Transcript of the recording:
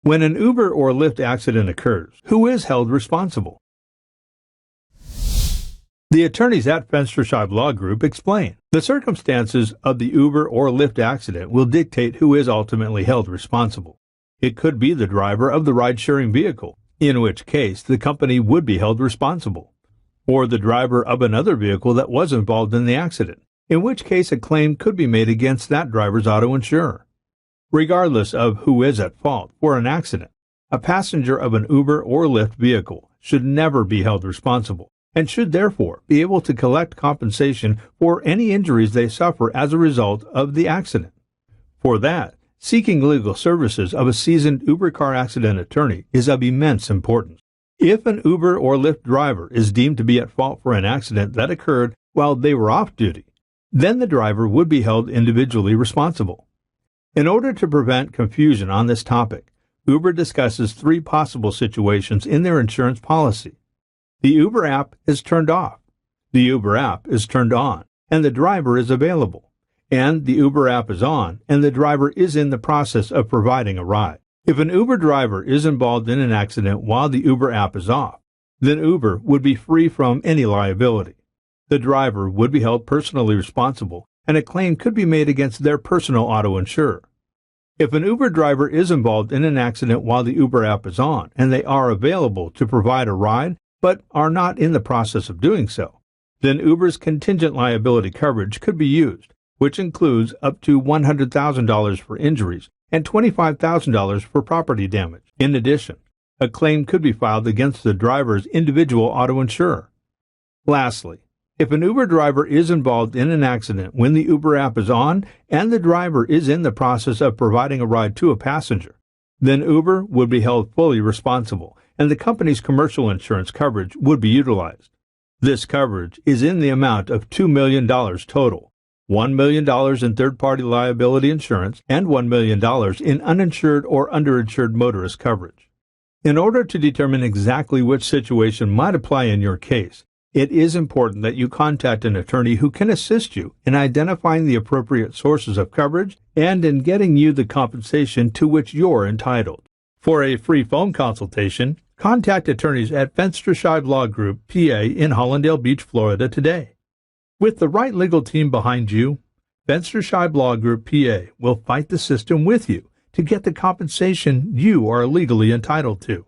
When an Uber or Lyft accident occurs, who is held responsible? The attorneys at Fenstersheib Law Group explain. The circumstances of the Uber or Lyft accident will dictate who is ultimately held responsible. It could be the driver of the ride-sharing vehicle, in which case the company would be held responsible, or the driver of another vehicle that was involved in the accident, in which case a claim could be made against that driver's auto insurer. Regardless of who is at fault for an accident, a passenger of an Uber or Lyft vehicle should never be held responsible, and should therefore be able to collect compensation for any injuries they suffer as a result of the accident. For that, seeking legal services of a seasoned Uber car accident attorney is of immense importance. If an Uber or Lyft driver is deemed to be at fault for an accident that occurred while they were off duty, then the driver would be held individually responsible. In order to prevent confusion on this topic, Uber discusses 3 possible situations in their insurance policy. The Uber app is turned off, the Uber app is turned on, and the driver is available, and the Uber app is on, and the driver is in the process of providing a ride. If an Uber driver is involved in an accident while the Uber app is off, then Uber would be free from any liability. The driver would be held personally responsible, and a claim could be made against their personal auto insurer. If an Uber driver is involved in an accident while the Uber app is on, and they are available to provide a ride, but are not in the process of doing so, then Uber's contingent liability coverage could be used, which includes up to $100,000 for injuries and $25,000 for property damage. In addition, a claim could be filed against the driver's individual auto insurer. Lastly, if an Uber driver is involved in an accident when the Uber app is on and the driver is in the process of providing a ride to a passenger, then Uber would be held fully responsible, and the company's commercial insurance coverage would be utilized. This coverage is in the amount of $2 million total, $1 million in third-party liability insurance, and $1 million in uninsured or underinsured motorist coverage. In order to determine exactly which situation might apply in your case, it is important that you contact an attorney who can assist you in identifying the appropriate sources of coverage and in getting you the compensation to which you're entitled. For a free phone consultation, contact attorneys at Fenstersheib Law Group, PA in Hallandale Beach, Florida today. With the right legal team behind you, Fenstersheib Law Group, PA will fight the system with you to get the compensation you are legally entitled to.